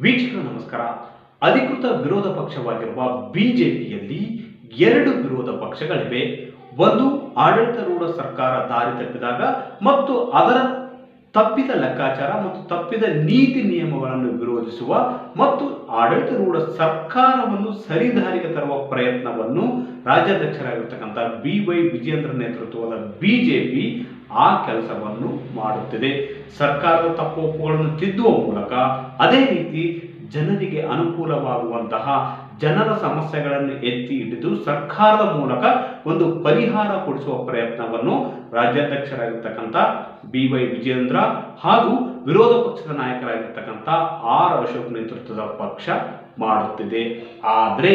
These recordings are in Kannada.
ವೀಕ್ಷಕರು ನಮಸ್ಕಾರ. ಅಧಿಕೃತ ವಿರೋಧ ಪಕ್ಷವಾಗಿರುವ ಬಿಜೆಪಿಯಲ್ಲಿ ಎರಡು ವಿರೋಧ ಪಕ್ಷಗಳಿವೆ. ಒಂದು ಆಡಳಿತಾರೂಢ ಸರ್ಕಾರ ದಾರಿ ತಪ್ಪಿದಾಗ ಮತ್ತು ಅದರ ತಪ್ಪಿದ ಲೆಕ್ಕಾಚಾರ ಮತ್ತು ತಪ್ಪಿದ ನೀತಿ ನಿಯಮಗಳನ್ನು ವಿರೋಧಿಸುವ ಮತ್ತು ಆಡಳಿತಾರೂಢ ಸರ್ಕಾರವನ್ನು ಸರಿದಾರಿಗೆ ತರುವ ಪ್ರಯತ್ನವನ್ನು ರಾಜ್ಯಾಧ್ಯಕ್ಷರಾಗಿರ್ತಕ್ಕಂಥ BY ವಿಜಯೇಂದ್ರ ನೇತೃತ್ವದ ಬಿಜೆಪಿ ಆ ಕೆಲಸವನ್ನು ಮಾಡುತ್ತಿದೆ. ಸರ್ಕಾರದ ತಪ್ಪೊಪ್ಪುಗಳನ್ನು ತಿದ್ದುವ ಮೂಲಕ ಅದೇ ರೀತಿ ಜನರಿಗೆ ಅನುಕೂಲವಾಗುವಂತಹ ಜನರ ಸಮಸ್ಯೆಗಳನ್ನು ಎತ್ತಿ ಹಿಡಿದು ಸರ್ಕಾರದ ಮೂಲಕ ಒಂದು ಪರಿಹಾರ ಕೊಡಿಸುವ ಪ್ರಯತ್ನವನ್ನು ರಾಜ್ಯಾಧ್ಯಕ್ಷರಾಗಿರ್ತಕ್ಕಂಥ BY ವಿಜಯೇಂದ್ರ ಹಾಗೂ ವಿರೋಧ ಪಕ್ಷದ ನಾಯಕರಾಗಿರ್ತಕ್ಕಂಥ R ಅಶೋಕ್ ನೇತೃತ್ವದ ಪಕ್ಷ ಮಾಡುತ್ತಿದೆ. ಆದರೆ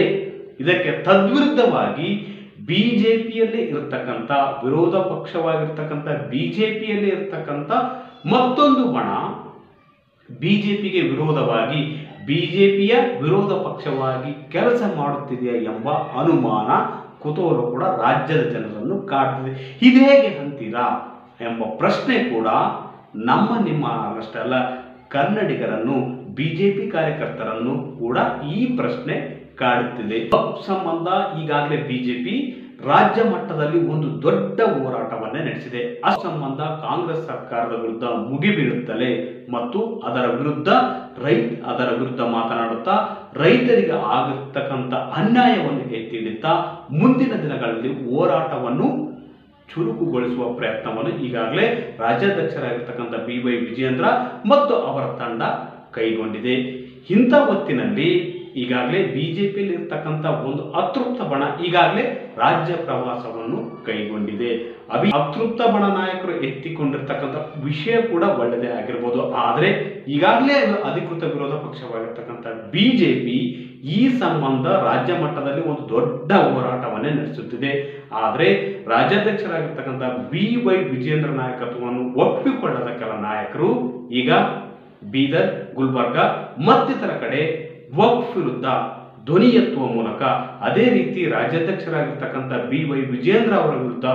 ಇದಕ್ಕೆ ತದ್ವಿರುದ್ಧವಾಗಿ ಬಿಜೆಪಿಯಲ್ಲಿ ಇರತಕ್ಕಂಥ ವಿರೋಧ ಪಕ್ಷವಾಗಿರ್ತಕ್ಕಂಥ ಬಿಜೆಪಿಯಲ್ಲಿ ಇರತಕ್ಕಂಥ ಮತ್ತೊಂದು ಬಣ ಬಿಜೆಪಿಗೆ ವಿರೋಧವಾಗಿ ಬಿಜೆಪಿಯ ವಿರೋಧ ಪಕ್ಷವಾಗಿ ಕೆಲಸ ಮಾಡುತ್ತಿದೆಯಾ ಎಂಬ ಅನುಮಾನ ಕುತೂಹಲ ಕೂಡ ರಾಜ್ಯದ ಜನರನ್ನು ಕಾಡ್ತಿದೆ. ಇದೇಗೆ ಅಂತೀರಾ ಎಂಬ ಪ್ರಶ್ನೆ ಕೂಡ ನಿಮ್ಮ ಅಷ್ಟೇ ಅಲ್ಲ, ಕನ್ನಡಿಗರನ್ನು ಬಿಜೆಪಿ ಕಾರ್ಯಕರ್ತರನ್ನು ಕೂಡ ಈ ಪ್ರಶ್ನೆ ಕಾಡುತ್ತಿದೆ. ಸಂಬಂಧ ಈಗಾಗಲೇ ಬಿಜೆಪಿ ರಾಜ್ಯ ಮಟ್ಟದಲ್ಲಿ ಒಂದು ದೊಡ್ಡ ಹೋರಾಟವನ್ನೇ ನಡೆಸಿದೆ. ಆ ಸಂಬಂಧ ಕಾಂಗ್ರೆಸ್ ಸರ್ಕಾರದ ವಿರುದ್ಧ ಮುಗಿಬೀಳುತ್ತಲೇ ಮತ್ತು ಅದರ ವಿರುದ್ಧ ಮಾತನಾಡುತ್ತಾ ರೈತರಿಗೆ ಆಗಿರ್ತಕ್ಕಂಥ ಅನ್ಯಾಯವನ್ನು ಎತ್ತಿ ಹಿಡಿಯುತ್ತಾ ಮುಂದಿನ ದಿನಗಳಲ್ಲಿ ಹೋರಾಟವನ್ನು ಚುರುಕುಗೊಳಿಸುವ ಪ್ರಯತ್ನವನ್ನು ಈಗಾಗಲೇ ರಾಜ್ಯಾಧ್ಯಕ್ಷರಾಗಿರ್ತಕ್ಕಂಥ BY ವಿಜಯೇಂದ್ರ ಮತ್ತು ಅವರ ತಂಡ ಕೈಗೊಂಡಿದೆ. ಇಂಥ ಹೊತ್ತಿನಲ್ಲಿ ಈಗಾಗಲೇ ಬಿಜೆಪಿಯಲ್ಲಿ ಇರ್ತಕ್ಕಂಥ ಒಂದು ಅತೃಪ್ತ ಬಣ ಈಗಾಗಲೇ ರಾಜ್ಯ ಪ್ರವಾಸವನ್ನು ಕೈಗೊಂಡಿದೆ. ಅತೃಪ್ತ ಬಣ ನಾಯಕರು ಎತ್ತಿಕೊಂಡಿರ್ತಕ್ಕಂಥ ವಿಷಯ ಕೂಡ ಒಳ್ಳೆಯದೇ ಆಗಿರ್ಬೋದು. ಆದರೆ ಈಗಾಗಲೇ ಅಧಿಕೃತ ವಿರೋಧ ಪಕ್ಷವಾಗಿರ್ತಕ್ಕಂಥ ಬಿಜೆಪಿ ಈ ಸಂಬಂಧ ರಾಜ್ಯ ಮಟ್ಟದಲ್ಲಿ ಒಂದು ದೊಡ್ಡ ಹೋರಾಟವನ್ನೇ ನಡೆಸುತ್ತಿದೆ. ಆದರೆ ರಾಜ್ಯಾಧ್ಯಕ್ಷರಾಗಿರ್ತಕ್ಕಂಥ BY ವಿಜಯೇಂದ್ರ ನಾಯಕತ್ವವನ್ನು ಒಪ್ಪಿಕೊಳ್ಳದ ಕೆಲ ನಾಯಕರು ಈಗ ಬೀದರ್, ಗುಲ್ಬರ್ಗ ಮತ್ತಿತರ ಕಡೆ ವಕ್ಫ್ ವಿರುದ್ಧ ಧ್ವನಿ ಎತ್ತುವ ಮೂಲಕ ಅದೇ ರೀತಿ ರಾಜ್ಯಾಧ್ಯಕ್ಷರಾಗಿರ್ತಕ್ಕಂಥ BY ವಿಜಯೇಂದ್ರ ಅವರ ವಿರುದ್ಧ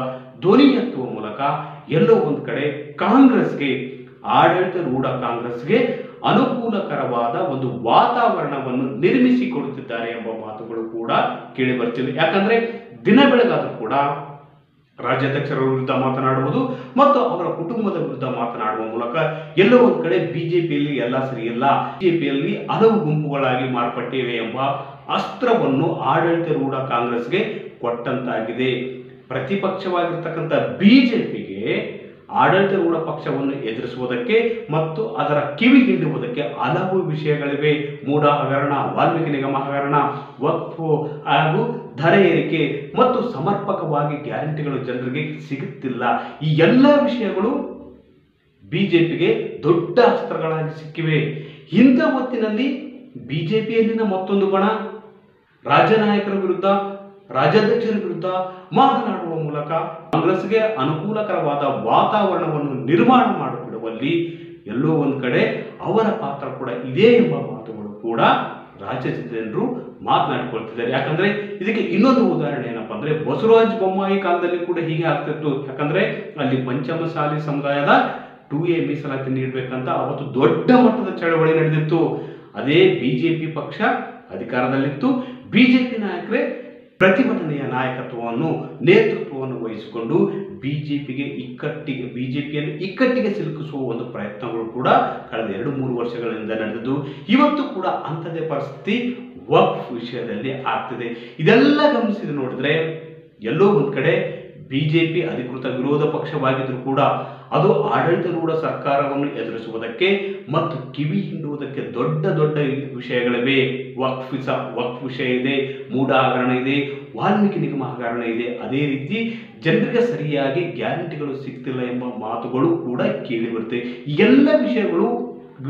ಧ್ವನಿ ಎತ್ತುವ ಮೂಲಕ ಎಲ್ಲೋ ಒಂದು ಕಡೆ ಕಾಂಗ್ರೆಸ್ಗೆ, ಆಡಳಿತಾರೂಢ ಕಾಂಗ್ರೆಸ್ಗೆ ಅನುಕೂಲಕರವಾದ ಒಂದು ವಾತಾವರಣವನ್ನು ನಿರ್ಮಿಸಿಕೊಡುತ್ತಿದ್ದಾರೆ ಎಂಬ ಮಾತುಗಳು ಕೂಡ ಕೇಳಿ ಬರ್ತಿದೆ. ಯಾಕಂದ್ರೆ ದಿನ ಬೆಳಗಾದರೂ ಕೂಡ ರಾಜ್ಯಾಧ್ಯಕ್ಷರ ವಿರುದ್ಧ ಮಾತನಾಡುವುದು ಮತ್ತು ಅವರ ಕುಟುಂಬದ ವಿರುದ್ಧ ಮಾತನಾಡುವ ಮೂಲಕ ಎಲ್ಲೋ ಒಂದು ಕಡೆ ಬಿಜೆಪಿಯಲ್ಲಿ ಎಲ್ಲ ಸರಿಯಿಲ್ಲ, ಬಿಜೆಪಿಯಲ್ಲಿ ಹಲವು ಗುಂಪುಗಳಾಗಿ ಮಾರ್ಪಟ್ಟಿವೆ ಎಂಬ ಅಸ್ತ್ರವನ್ನು ಆಡಳಿತಾರೂಢ ಕಾಂಗ್ರೆಸ್ಗೆ ಕೊಟ್ಟಂತಾಗಿದೆ. ಪ್ರತಿಪಕ್ಷವಾಗಿರ್ತಕ್ಕಂಥ ಬಿಜೆಪಿಗೆ ಆಡಳಿತಾರೂಢ ಪಕ್ಷವನ್ನು ಎದುರಿಸುವುದಕ್ಕೆ ಮತ್ತು ಅದರ ಕಿವಿ ಹಿಂಡುವುದಕ್ಕೆ ಹಲವು ವಿಷಯಗಳಿವೆ. ಮೂಡ ಹಗರಣ, ವಾಲ್ಮೀಕಿ ನಿಗಮ ಹಗರಣ, ವಕ್ಫ್ ಹಾಗೂ ದರ ಏರಿಕೆ ಮತ್ತು ಸಮರ್ಪಕವಾಗಿ ಗ್ಯಾರಂಟಿಗಳು ಜನರಿಗೆ ಸಿಗುತ್ತಿಲ್ಲ. ಈ ಎಲ್ಲ ವಿಷಯಗಳು ಬಿಜೆಪಿಗೆ ದೊಡ್ಡ ಅಸ್ತ್ರಗಳಾಗಿ ಸಿಕ್ಕಿವೆ. ಇಂಥ ಹೊತ್ತಿನಲ್ಲಿ ಬಿಜೆಪಿಯಲ್ಲಿನ ಮತ್ತೊಂದು ಬಣ ರಾಜ್ಯ ನಾಯಕರ ವಿರುದ್ಧ, ರಾಜ್ಯಾಧ್ಯಕ್ಷರ ವಿರುದ್ಧ ಮಾತನಾಡುವ ಮೂಲಕ ಕಾಂಗ್ರೆಸ್ಗೆ ಅನುಕೂಲಕರವಾದ ವಾತಾವರಣವನ್ನು ನಿರ್ಮಾಣ ಮಾಡಿಬಿಡುವಲ್ಲಿ ಎಲ್ಲೋ ಒಂದು ಕಡೆ ಅವರ ಪಾತ್ರ ಕೂಡ ಇದೆ ಎಂಬ ಮಾತುಗಳು ಕೂಡ ರಾಜ್ಯದ ಜನರು ಮಾತನಾಡಿಕೊಳ್ತಿದ್ದಾರೆ. ಯಾಕಂದ್ರೆ ಇದಕ್ಕೆ ಇನ್ನೊಂದು ಉದಾಹರಣೆ ಏನಪ್ಪಾ ಅಂದ್ರೆ, ಬಸವರಾಜ ಬೊಮ್ಮಾಯಿ ಕಾಲದಲ್ಲಿ ಕೂಡ ಹೀಗೆ ಆಗ್ತಿತ್ತು. ಯಾಕಂದ್ರೆ ಅಲ್ಲಿ ಪಂಚಮಸಾಲಿ ಸಮುದಾಯದ 2A ಮೀಸಲಾತಿ ನೀಡಬೇಕಂತ ಅವತ್ತು ದೊಡ್ಡ ಮಟ್ಟದ ಚಳವಳಿ ನಡೆದಿತ್ತು. ಅದೇ ಬಿಜೆಪಿ ಪಕ್ಷ ಅಧಿಕಾರದಲ್ಲಿತ್ತು. ಬಿಜೆಪಿ ನಾಯಕರೇ ಪ್ರತಿಭಟನೆಯ ನೇತೃತ್ವವನ್ನು ವಹಿಸಿಕೊಂಡು ಬಿಜೆಪಿಯನ್ನು ಇಕ್ಕಟ್ಟಿಗೆ ಸಿಲುಕಿಸುವ ಒಂದು ಪ್ರಯತ್ನಗಳು ಕೂಡ ಕಳೆದ 2-3 ವರ್ಷಗಳಿಂದ ನಡೆದಿದ್ದು, ಇವತ್ತು ಕೂಡ ಅಂಥದೇ ಪರಿಸ್ಥಿತಿ ವಕ್ಫ್ ವಿಷಯದಲ್ಲಿ ಆಗ್ತಿದೆ. ಇದೆಲ್ಲ ಗಮನಿಸಿ ನೋಡಿದ್ರೆ ಎಲ್ಲೋ ಒಂದು ಕಡೆ ಬಿಜೆಪಿ ಅಧಿಕೃತ ವಿರೋಧ ಪಕ್ಷವಾಗಿದ್ರೂ ಕೂಡ ಅದು ಆಡಳಿತಾರೂಢ ಸರ್ಕಾರವನ್ನು ಎದುರಿಸುವುದಕ್ಕೆ ಮತ್ತು ಕಿವಿ ಹಿಂಡುವುದಕ್ಕೆ ದೊಡ್ಡ ದೊಡ್ಡ ವಿಷಯಗಳಿವೆ. ವಕ್ಫ್ ವಿಷಯ ಇದೆ, ಮೂಡ ಹಗರಣ ಇದೆ, ವಾಲ್ಮೀಕಿ ನಿಗಮ ಹಗರಣ ಇದೆ. ಅದೇ ರೀತಿ ಜನರಿಗೆ ಸರಿಯಾಗಿ ಗ್ಯಾರಂಟಿಗಳು ಸಿಗ್ತಿಲ್ಲ ಎಂಬ ಮಾತುಗಳು ಕೂಡ ಕೇಳಿ ಬರುತ್ತೆ. ಈ ಎಲ್ಲ ವಿಷಯಗಳು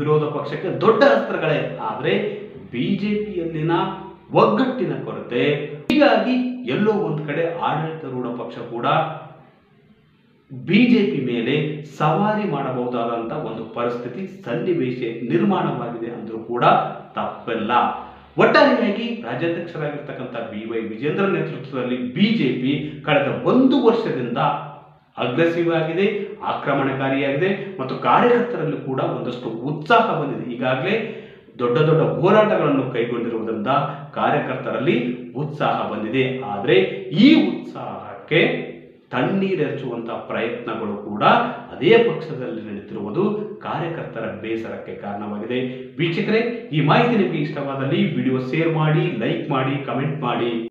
ವಿರೋಧ ಪಕ್ಷಕ್ಕೆ ದೊಡ್ಡ ಅಸ್ತ್ರಗಳೇ. ಆದರೆ ಬಿಜೆಪಿಯಲ್ಲಿನ ಒಗ್ಗಟ್ಟಿನ ಕೊರತೆ, ಹೀಗಾಗಿ ಎಲ್ಲೋ ಒಂದು ಕಡೆ ಆಡಳಿತಾರೂಢ ಪಕ್ಷ ಕೂಡ ಬಿಜೆಪಿ ಮೇಲೆ ಸವಾರಿ ಮಾಡಬಹುದಾದಂತ ಒಂದು ಪರಿಸ್ಥಿತಿ ಸನ್ನಿವೇಶ ನಿರ್ಮಾಣವಾಗಿದೆ ಅಂದರೂ ಕೂಡ ತಪ್ಪಿಲ್ಲ. ಒಟ್ಟಾರೆಯಾಗಿ ರಾಜ್ಯಾಧ್ಯಕ್ಷರಾಗಿರ್ತಕ್ಕಂಥ BY ವಿಜಯೇಂದ್ರ ನೇತೃತ್ವದಲ್ಲಿ ಬಿಜೆಪಿ ಕಳೆದ 1 ವರ್ಷದಿಂದ ಅಗ್ರೆಸಿವ್ ಆಗಿದೆ, ಆಕ್ರಮಣಕಾರಿಯಾಗಿದೆ ಮತ್ತು ಕಾರ್ಯಕರ್ತರಲ್ಲಿ ಕೂಡ ಒಂದಷ್ಟು ಉತ್ಸಾಹ ಬಂದಿದೆ. ಈಗಾಗಲೇ ದೊಡ್ಡ ದೊಡ್ಡ ಹೋರಾಟಗಳನ್ನು ಕೈಗೊಂಡಿರುವುದರಿಂದ ಕಾರ್ಯಕರ್ತರಲ್ಲಿ ಉತ್ಸಾಹ ಬಂದಿದೆ. ಆದರೆ ಈ ಉತ್ಸಾಹಕ್ಕೆ ತಣ್ಣೀರೆರಚುವಂತಹ ಪ್ರಯತ್ನಗಳು ಕೂಡ ಅದೇ ಪಕ್ಷದಲ್ಲಿ ನಡೀತಿರುವುದು ಕಾರ್ಯಕರ್ತರ ಬೇಸರಕ್ಕೆ ಕಾರಣವಾಗಿದೆ. ವೀಕ್ಷಕರೇ, ಈ ಮಾಹಿತಿ ನಿಮಗೆ ಇಷ್ಟವಾದಲ್ಲಿ ವಿಡಿಯೋ ಶೇರ್ ಮಾಡಿ, ಲೈಕ್ ಮಾಡಿ, ಕಮೆಂಟ್ ಮಾಡಿ.